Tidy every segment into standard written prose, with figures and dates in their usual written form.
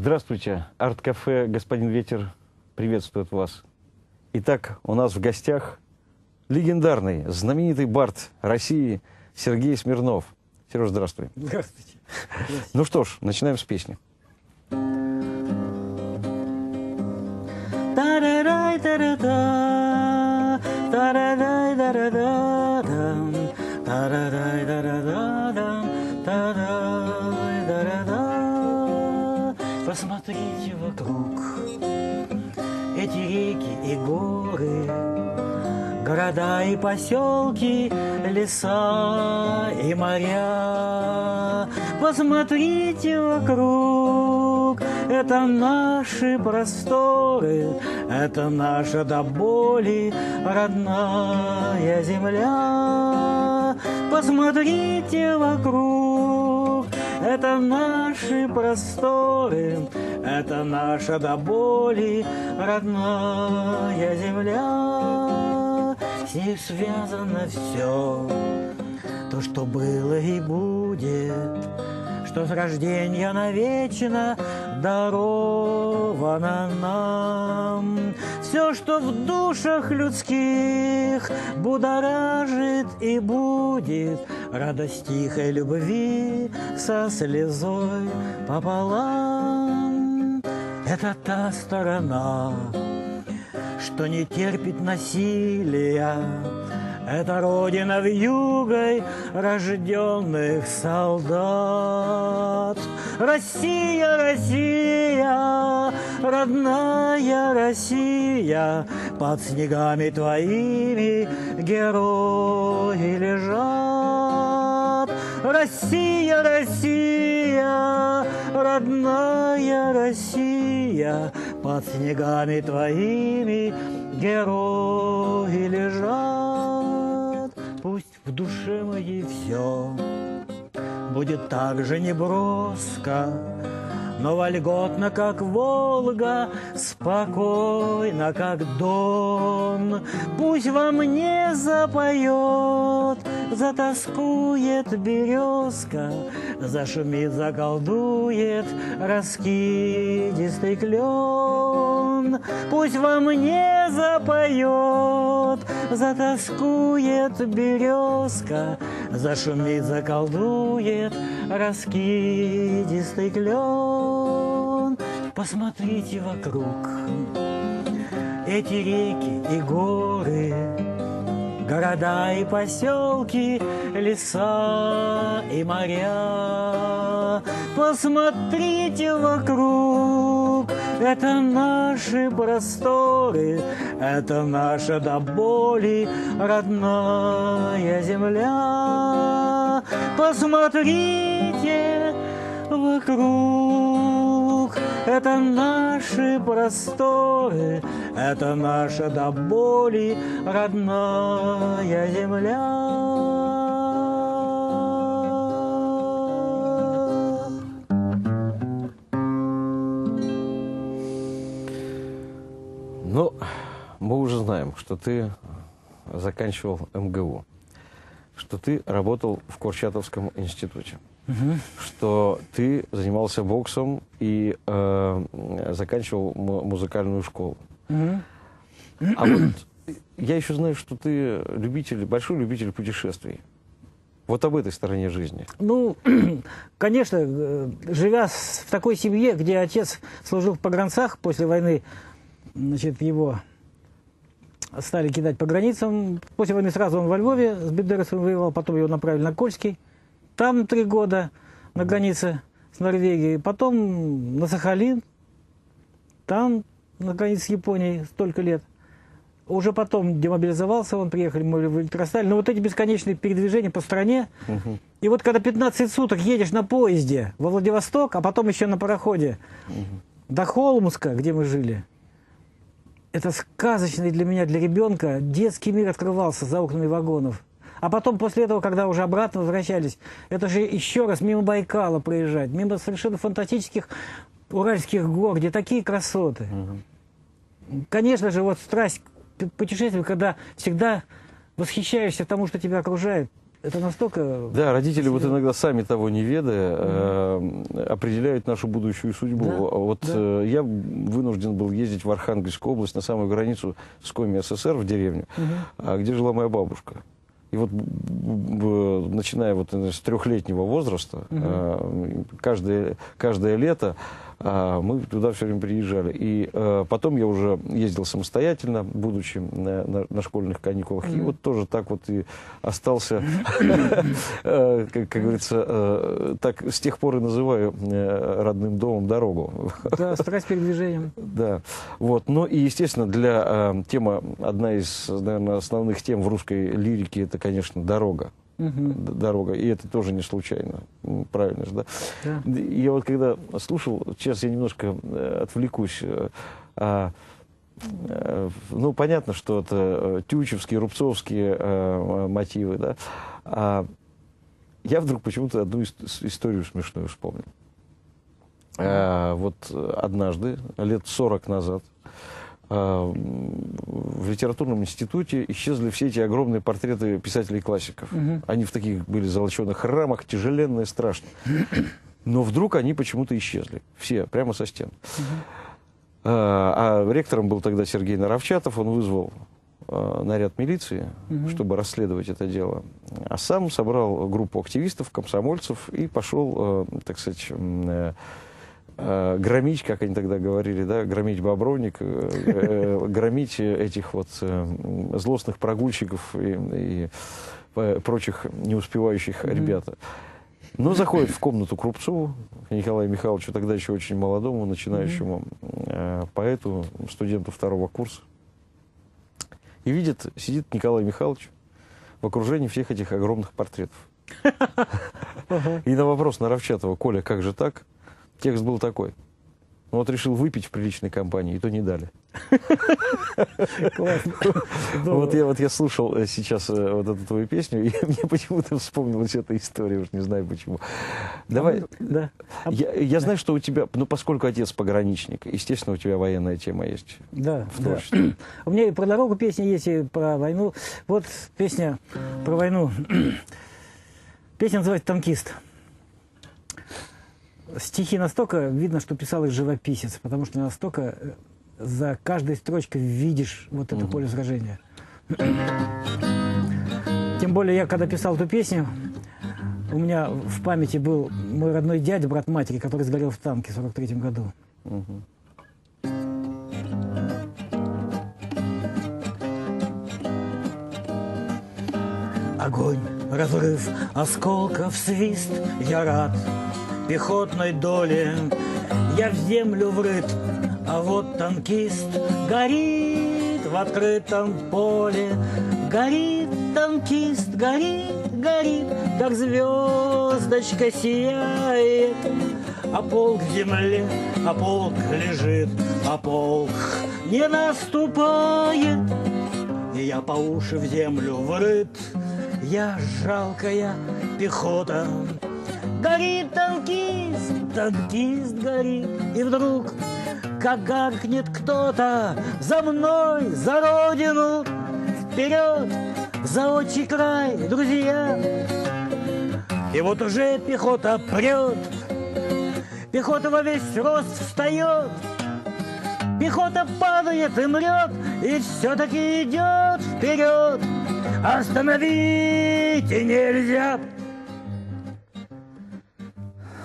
Здравствуйте, арт-кафе «Господин Ветер» приветствует вас. Итак, у нас в гостях легендарный, знаменитый бард России Сергей Смирнов. Сереж, здравствуй. Здравствуйте. Ну что ж, начинаем с песни. Посмотрите вокруг, эти реки и горы, города и поселки, леса и моря. Посмотрите вокруг, это наши просторы, это наша до боли родная земля. Посмотрите вокруг, это наши просторы, это наша до боли родная земля. С ней связано все, то, что было и будет, что с рождения навечно даровано нам. Все, что в душах людских будоражит и будет, радость тихой любви со слезой пополам. Это та сторона, что не терпит насилия. Это родина вьюгой рожденных солдат. Россия, Россия, родная Россия, под снегами твоими герои лежат. Россия, Россия, родная Россия, под снегами твоими герои лежат. Пусть в душе моей все будет так же неброско, но вольготно, как Волга, спокойно, как Дон. Пусть во мне запоет, затоскует березка, зашумит, заколдует раскидистый клен. Пусть во мне запоет, затоскует березка, зашумит, заколдует раскидистый клен. Посмотрите вокруг, эти реки и горы, города и поселки, леса и моря. Посмотрите вокруг, это наши просторы, это наша до боли родная земля. Посмотрите вокруг, это наши просторы, это наша до боли родная земля. Ну, мы уже знаем, что ты заканчивал МГУ, что ты работал в Курчатовском институте, что ты занимался боксом и заканчивал музыкальную школу. А вот я еще знаю, что ты большой любитель путешествий. Вот об этой стороне жизни. Ну, конечно, живя в такой семье, где отец служил в погранцах, после войны, значит, его стали кидать по границам. После войны сразу он во Львове с Бендерасом воевал, потом его направили на Кольский. Там 3 года на границе с Норвегией. Потом на Сахалин. Там на границе с Японией столько лет. Уже потом демобилизовался он, приехали мы в Электросталь. Но вот эти бесконечные передвижения по стране. И вот когда 15 суток едешь на поезде во Владивосток, а потом еще на пароходе до Холмска, где мы жили, это сказочный для меня, для ребенка, детский мир открывался за окнами вагонов. А потом, после этого, когда уже обратно возвращались, это же еще раз мимо Байкала проезжать, мимо совершенно фантастических Уральских гор, где такие красоты. Конечно же, вот страсть к путешествию, когда всегда восхищаешься тому, что тебя окружает. Это настолько... Да, родители вот иногда сами того не ведая определяют нашу будущую судьбу. Да, Вот да. я вынужден был ездить в Архангельскую область, на самую границу с Коми СССР, в деревню, где жила моя бабушка. И вот начиная вот с 3-летнего возраста, каждое лето мы туда все время приезжали. И потом я уже ездил самостоятельно, будучи на школьных каникулах. И вот тоже так вот и остался, как говорится, так с тех пор и называю родным домом дорогу. Да, страсть перед движением. Да. Вот. Ну и, естественно, одна из, наверное, основных тем в русской лирике, это, конечно, дорога. Дорога. И это тоже не случайно. Правильно же, да? Да. Я вот когда слушал, сейчас я немножко отвлекусь. Ну, понятно, что это тютчевские, рубцовские мотивы, да? Я вдруг почему-то одну историю смешную вспомнил. Вот однажды, лет 40 назад, в литературном институте исчезли все эти огромные портреты писателей-классиков. Они в таких были золоченых рамах, тяжеленные, страшные. Но вдруг они почему-то исчезли. Все, прямо со стен. А ректором был тогда Сергей Наровчатов. Он вызвал наряд милиции, чтобы расследовать это дело. А сам собрал группу активистов, комсомольцев и пошел, так сказать, громить, как они тогда говорили, да, громить Бобровник, громить этих вот злостных прогульщиков и прочих неуспевающих ребят. Но заходит в комнату к Рубцову, Николаю Михайловичу, тогда еще очень молодому, начинающему поэту, студенту 2-го курса, и видит, сидит Николай Михайлович в окружении всех этих огромных портретов. И на вопрос Наровчатова: «Коля, как же так?» Текст был такой: ну вот решил выпить в приличной компании, и то не дали. Классно. Вот я слушал сейчас вот эту твою песню, и мне почему-то вспомнилась эта история, уж не знаю почему. Давай. Да. Я знаю, что у тебя, ну поскольку отец пограничник, естественно, у тебя военная тема есть. Да, в да. творчестве. У меня и про дорогу песня есть, и про войну. Вот песня про войну. Песня называется «Танкист». Стихи настолько видно, что писал их живописец, потому что настолько за каждой строчкой видишь вот это поле сражения. Тем более я, когда писал эту песню, у меня в памяти был мой родной дядя, брат матери, который сгорел в танке в 43-м году. Огонь, разрыв, осколков, свист, я рад пехотной доле, я в землю врыт, а вот танкист горит в открытом поле. Горит танкист, горит, горит, как звездочка сияет. А полк в земле, а полк лежит, а полк не наступает. И я по уши в землю врыт, я жалкая пехота. Горит танкист, танкист горит, и вдруг, как гаркнет кто-то: за мной, за родину, вперед, за отчий край, друзья. И вот уже пехота прет, пехота во весь рост встает, пехота падает и мрет, и все-таки идет вперед. Остановить нельзя.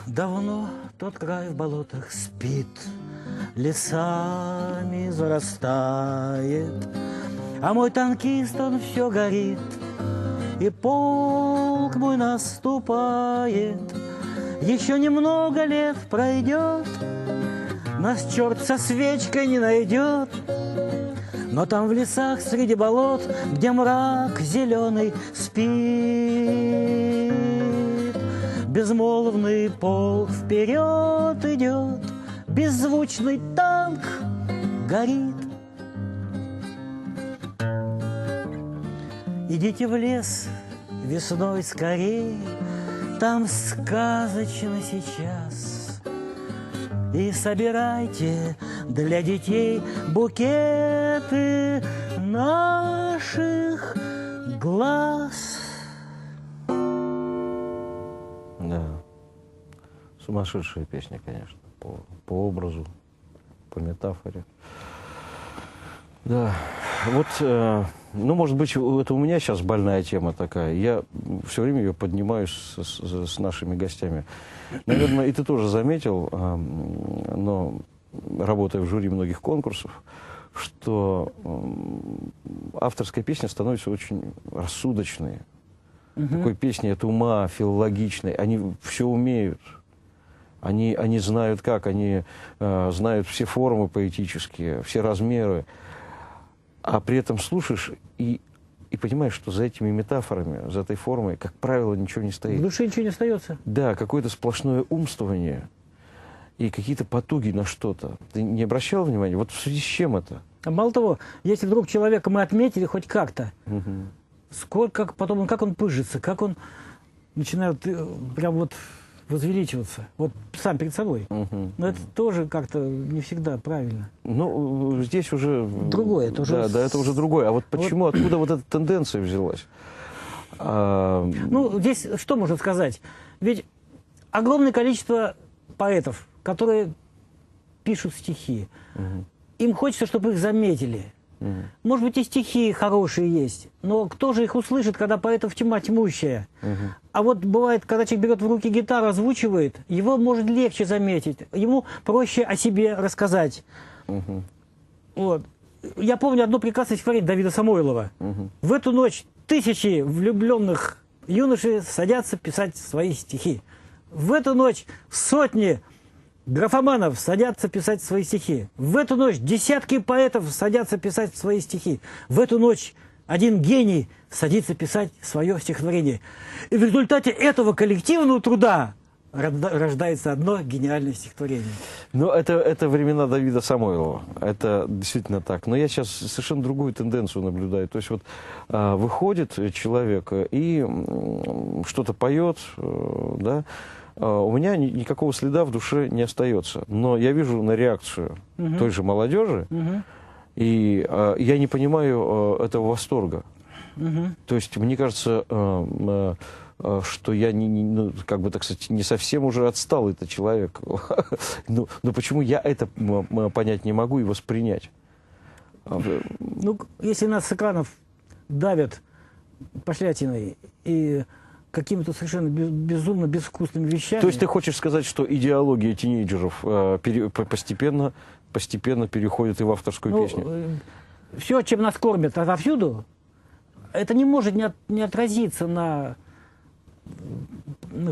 Давно тот край в болотах спит, лесами зарастает, а мой танкист, он все горит, и полк мой наступает. Еще немного лет пройдет, нас черт со свечкой не найдет, но там в лесах среди болот, где мрак зеленый спит, безмолвный полк вперед идет, беззвучный танк горит. Идите в лес весной скорей, там сказочно сейчас, и собирайте для детей букеты наших глаз. Сумасшедшая песня, конечно, по образу, по метафоре. Да, вот, ну, может быть, это у меня сейчас больная тема такая. Я все время ее поднимаю с нашими гостями. Наверное, и ты тоже заметил, но работая в жюри многих конкурсов, что авторская песня становится очень рассудочной. Такой песни от ума, филологичной. Они все умеют. Они знают как, они знают все формы поэтические, все размеры. А при этом слушаешь и понимаешь, что за этими метафорами, за этой формой, как правило, ничего не стоит. В душе ничего не остается. Да, какое-то сплошное умствование и какие-то потуги на что-то. Ты не обращал внимания? Вот в связи с чем это? А мало того, если вдруг человека мы отметили хоть как-то, сколько, потом как он пыжится, как он начинает прям вот возвеличиваться, вот сам перед собой. Но это тоже как-то не всегда правильно. Ну, здесь уже... Другое. Это уже... Да, это уже другое. А вот почему, откуда вот эта тенденция взялась? Ну, здесь что можно сказать? Ведь огромное количество поэтов, которые пишут стихи, им хочется, чтобы их заметили. Может быть, и стихи хорошие есть, но кто же их услышит, когда поэтов тьма тьмущая? А вот бывает, когда человек берет в руки гитару, озвучивает, его может легче заметить, ему проще о себе рассказать. Вот. Я помню одно прекрасное стихотворение Давида Самойлова. В эту ночь тысячи влюбленных юношей садятся писать свои стихи. В эту ночь сотни графоманов садятся писать свои стихи. В эту ночь десятки поэтов садятся писать свои стихи. В эту ночь один гений садится писать свое стихотворение. И в результате этого коллективного труда рождается одно гениальное стихотворение. Ну, это времена Давида Самойлова. Это действительно так. Но я сейчас совершенно другую тенденцию наблюдаю. То есть вот выходит человек и что-то поет, да, у меня никакого следа в душе не остается. Но я вижу на реакцию той же молодежи, и я не понимаю этого восторга. То есть мне кажется, что я, как бы так сказать, не совсем уже отсталый этот человек. Но почему я это понять не могу и воспринять? Ну, если нас с экранов давят пошлятиной и какими-то совершенно безумно безвкусными вещами. То есть ты хочешь сказать, что идеология тинейджеров постепенно переходит и в авторскую песню? Все, чем нас кормят отовсюду, это не может не отразиться на,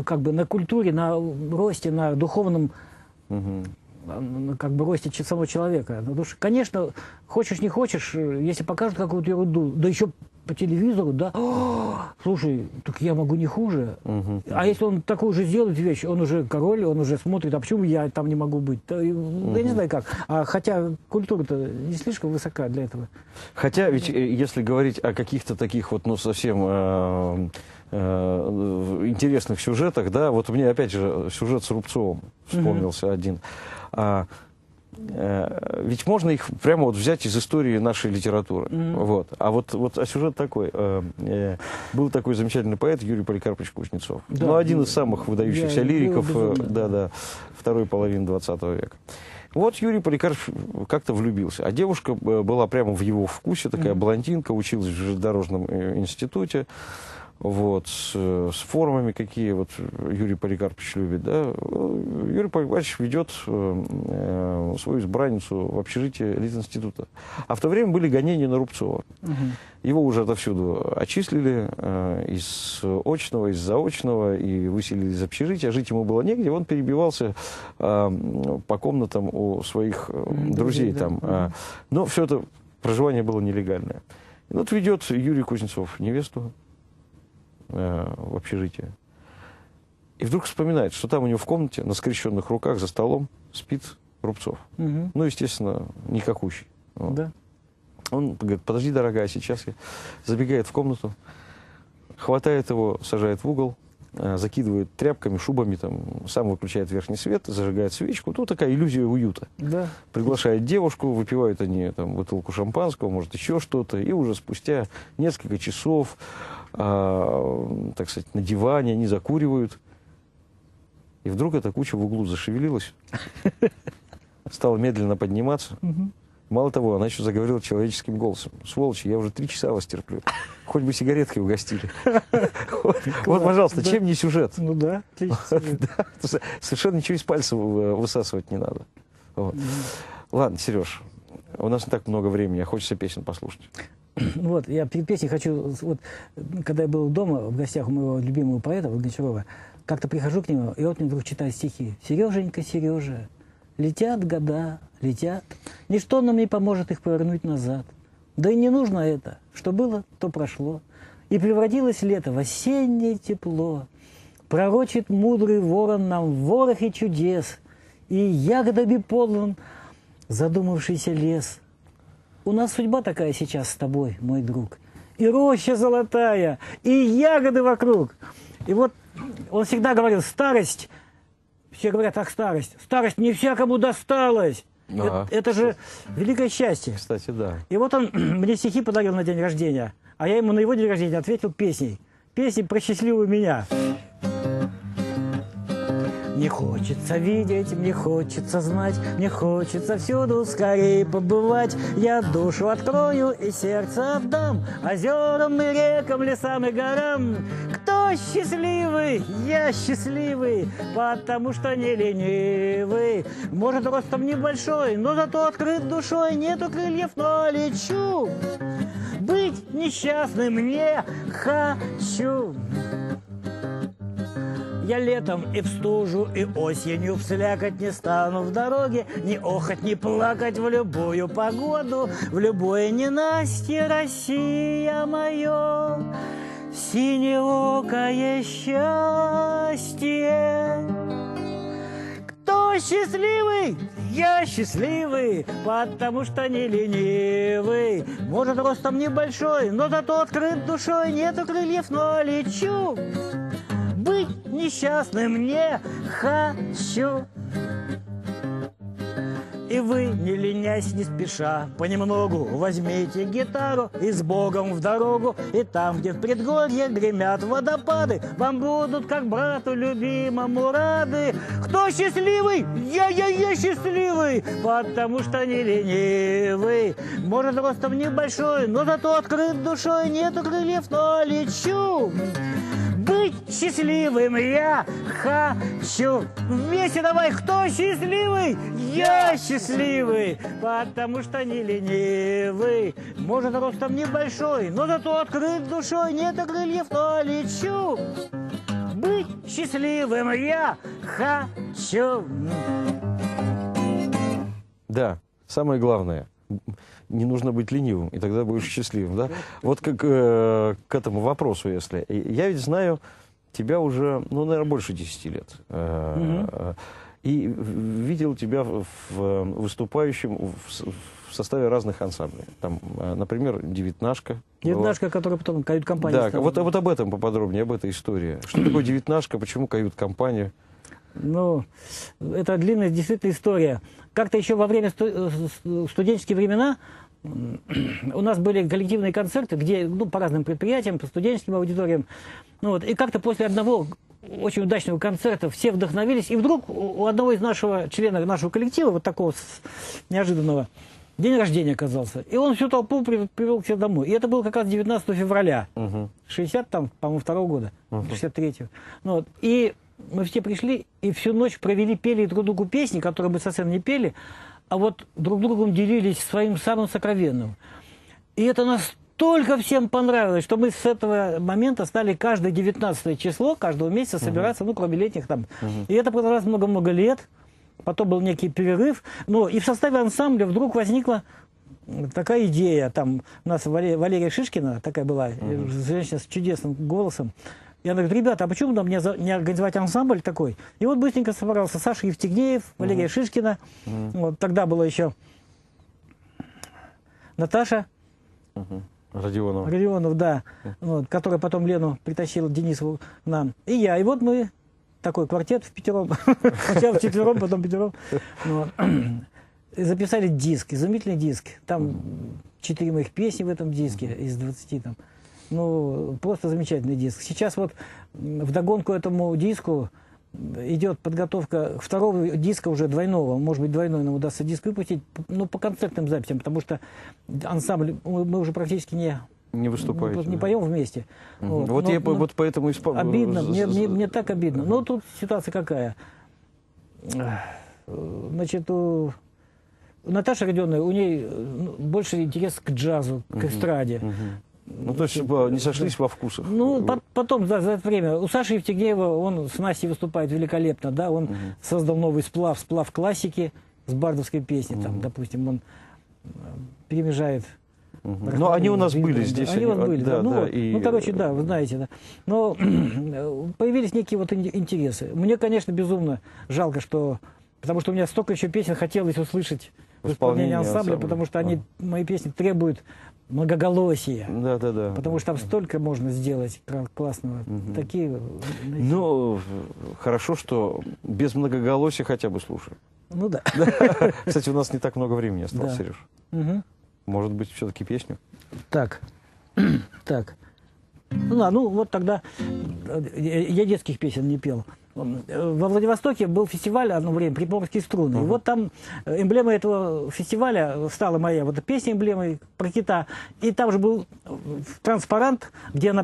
как бы, на культуре, на росте, на духовном как бы росте самого человека. Потому что, конечно, хочешь не хочешь, если покажут какую-то ерунду, да еще по телевизору, да, слушай, так я могу не хуже. А если он такую же сделает вещь, он уже король, он уже смотрит, а почему я там не могу быть? Да, я не знаю как. Хотя культура-то не слишком высока для этого. Хотя ведь если говорить о каких-то таких вот, ну, совсем интересных сюжетах, да, вот мне опять же сюжет с Рубцовым вспомнился один. Ведь можно их прямо вот взять из истории нашей литературы. Вот. А вот сюжет такой. Был такой замечательный поэт Юрий Поликарпович Кузнецов. Да, ну, один из самых выдающихся лириков второй половины 20 века. Вот Юрий Поликарпович как-то влюбился. А девушка была прямо в его вкусе, такая блондинка, училась в железнодорожном институте. Вот, с формами, какие вот Юрий Поликарпович любит, да. Юрий Поликарпович ведет свою избранницу в общежитие Литинститута. А в то время были гонения на Рубцова. Его уже отовсюду отчислили из очного, из заочного, и выселили из общежития. Жить ему было негде, он перебивался по комнатам у своих друзей там. Но все это проживание было нелегальное. И вот ведет Юрий Кузнецов невесту в общежитие. И вдруг вспоминает, что там у него в комнате на скрещенных руках за столом спит Рубцов. Ну, естественно, никакущий. Вот. Да. Он говорит: подожди, дорогая, сейчас я... Забегает в комнату, хватает его, сажает в угол, закидывает тряпками, шубами, там, сам выключает верхний свет, зажигает свечку. Ну, такая иллюзия уюта. Да. Приглашает девушку, выпивают они там бутылку шампанского, может, еще что-то. И уже спустя несколько часов, так сказать, на диване они закуривают. И вдруг эта куча в углу зашевелилась, стала медленно подниматься. Мало того, она еще заговорила человеческим голосом. Сволочи, я уже 3 часа вас терплю. Хоть бы сигареткой угостили. Вот, пожалуйста, чем не сюжет? Ну да, отлично. Совершенно ничего из пальца высасывать не надо. Ладно, Сереж, у нас не так много времени, а хочется песен послушать. Вот, я перед песней хочу, вот, когда я был дома, в гостях у моего любимого поэта Гончарова, как-то прихожу к нему, и вот мне вдруг читает стихи. «Сереженька, Сережа, летят года, летят, ничто нам не поможет их повернуть назад. Да и не нужно это, что было, то прошло. И превратилось лето в осеннее тепло. Пророчит мудрый ворон нам в ворохе чудес, и ягодами полон задумавшийся лес. У нас судьба такая сейчас с тобой, мой друг. И роща золотая, и ягоды вокруг». И вот он всегда говорил: старость, все говорят: ах, старость не всякому досталась. Это же великое счастье. Кстати, да. И вот он мне стихи подарил на день рождения, а я ему на его день рождения ответил песней. Песней про счастливую меня. Мне хочется видеть, мне хочется знать, мне хочется всюду скорее побывать. Я душу открою и сердце отдам озерам и рекам, лесам и горам. Кто счастливый? Я счастливый, потому что не ленивый. Может, ростом небольшой, но зато открыт душой. Нету крыльев, но лечу. Быть несчастным не хочу. Я летом и в стужу, и осенью вслякать не стану в дороге, ни охоть, ни плакать в любую погоду, в любое ненастье, Россия мое, синеокое счастье. Кто счастливый? Я счастливый, потому что не ленивый. Может, ростом небольшой, но зато открыт душой. Нету крыльев, но лечу. Быть несчастным не хочу. И вы, не ленясь, не спеша, понемногу возьмите гитару и с Богом в дорогу. И там, где в предгорье гремят водопады, вам будут, как брату любимому, рады. Кто счастливый? Я счастливый, потому что не ленивый. Может, ростом небольшой, но зато открыт душой. Нету крыльев, но лечу. Быть счастливым я хочу. Вместе давай, кто счастливый? Я счастливый, потому что не ленивый. Может, ростом небольшой, но зато открыт душой. Нет крыльев, но лечу. Быть счастливым я хочу. Да, самое главное, не нужно быть ленивым, и тогда будешь счастливым, да? Вот как к этому вопросу, если... Я ведь знаю тебя уже, ну, наверное, больше 10 лет. И видел тебя выступающим в составе разных ансамблей. Там, например, «Девятнашка». «Девятнашка», которая потом «Кают-компания». Да, вот об этом поподробнее, об этой истории. Что такое «Девятнашка», почему «Кают-компания»? Ну, это длинная действительно история. Как-то еще во время студенческие времена у нас были коллективные концерты, где, ну, по разным предприятиям, по студенческим аудиториям. Ну, вот, и как-то после одного очень удачного концерта все вдохновились. И вдруг у одного из члена нашего коллектива, вот такого неожиданного, день рождения оказался. И он всю толпу привел к себе домой. И это было как раз 19 февраля, 60, там, по-моему, 2-го года, 63-го. Ну, вот, и мы все пришли и всю ночь провели, пели друг другу песни, которые мы совсем не пели, а вот друг другом делились своим самым сокровенным. И это настолько всем понравилось, что мы с этого момента стали каждое 19 число, каждого месяца собираться, ну, кроме летних там. И это продолжалось много-много лет. Потом был некий перерыв. Ну, и в составе ансамбля вдруг возникла такая идея. Там у нас Валерия Шишкина, такая была, женщина с чудесным голосом. И она говорит: ребята, а почему нам не организовать ансамбль такой? И вот быстренько собрался Саша Евстигнеев, Валерия Шишкина. Вот, тогда была еще Наташа Родионов, да, вот, которая потом Лену притащила, Денисову, к нам. И я. И вот мы, такой квартет впятером, сначала вчетвером, потом пятером, записали диск, изумительный диск. Там 4 моих песни в этом диске из 20 там. Ну, просто замечательный диск. Сейчас вот вдогонку этому диску идет подготовка второго диска уже двойного. Может быть, двойной нам удастся диск выпустить, ну, по концертным записям, потому что ансамбль мы уже практически не выступаете. Не поем вместе. Вот, вот поэтому обидно, мне так обидно. Но тут ситуация какая? Значит, у Наташи Родионовой, у ней больше интерес к джазу, к эстраде. Ну, то есть не сошлись во вкусах. Ну, потом, за это время, у Саши Евтигнеева, он с Настей выступает великолепно, да, он создал новый сплав классики с бардовской песней, там, допустим, он перемежает. Но они у нас были здесь. Они у вас были, да. Ну, короче, да, вы знаете, да. Но появились некие вот интересы. Мне, конечно, безумно жалко, что... Потому что у меня столько еще песен хотелось услышать в исполнении ансамбля, потому что мои песни требуют многоголосия. Да. Потому что там столько можно сделать классного. Такие... Ну, хорошо, что без многоголосия хотя бы слушай. Ну да. Кстати, у нас не так много времени осталось, Да. Сереж. Может быть, все-таки песню? Так. Ну вот тогда я детских песен не пел. Во Владивостоке был фестиваль одно время «Приморские струны». И вот там эмблема этого фестиваля стала моя вот песня эмблемой про кита. И там же был транспарант, где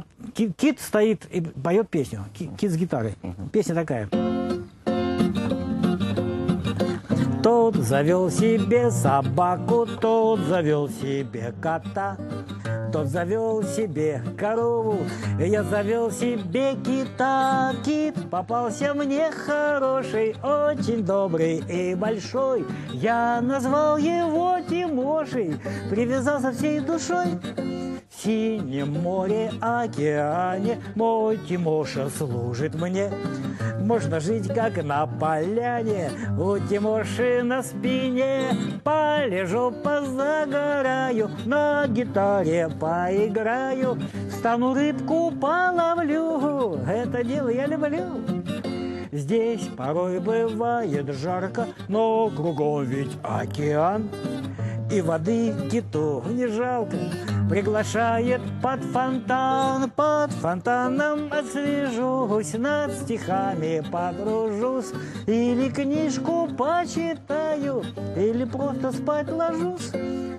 кит стоит и поет песню. Кит с гитарой. Песня такая. Тот завел себе собаку, тот завел себе кота, тот завел себе корову, я завел себе кита. Кит попался мне хороший, очень добрый и большой. Я назвал его Тимошей, привязался всей душой. В синем море, океане мой Тимоша служит мне. Можно жить, как на поляне, у Тимоши на спине. Полежу, позагораю, на гитаре поиграю, стану рыбку половлю, это дело я люблю. Здесь порой бывает жарко, но кругом ведь океан. И воды киту не жалко, приглашает под фонтан. Под фонтаном освежусь, над стихами подружусь, или книжку почитаю, или просто спать ложусь.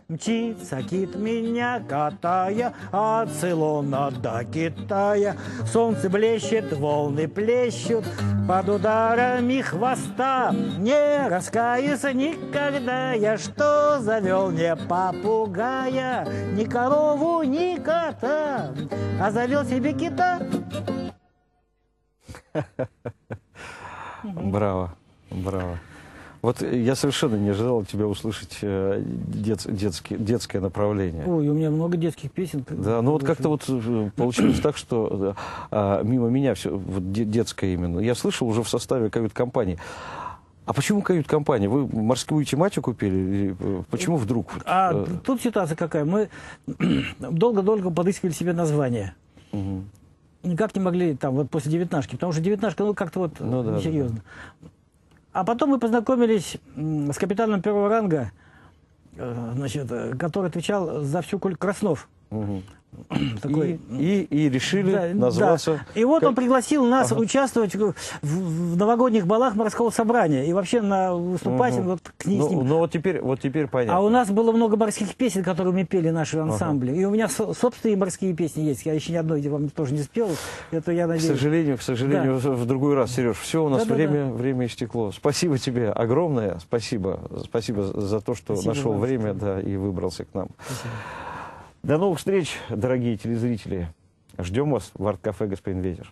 Мчится кит меня катая, от Цейлона до Китая. Солнце блещет, волны плещут под ударами хвоста. Не раскаюсь никогда я, что завел не попугая, ни корову, ни кота, а завел себе кита. Браво. Вот я совершенно не ожидал от тебя услышать детское направление. Ой, у меня много детских песен. Да, ну вот как-то вот получилось так, что мимо меня все вот детское именно. Я слышал уже в составе кают-компании. А почему кают-компания? Вы морскую тематику пели? Или почему вдруг? Тут ситуация какая. Мы долго-долго подыскивали себе название. Никак не могли там вот после девятнашки, потому что девятнашка, ну как-то вот несерьезно. Да. А потом мы познакомились с капитаном первого ранга, значит, который отвечал за всю Краснов. Такой, и решили назваться... Да. И вот он пригласил нас участвовать в новогодних балах морского собрания. И вообще выступать вот с ним. Ну вот теперь понятно. А у нас было много морских песен, которые мы пели наши ансамбли. И у меня собственные морские песни есть. Я еще ни одной вам тоже не спел. Это я надеюсь. К сожалению, в другой раз, Сереж. Все, у нас время истекло. Спасибо тебе огромное. Спасибо за то, что нашел время и выбрался к нам. Спасибо. До новых встреч, дорогие телезрители. Ждем вас в арт-кафе «Господин Ветер».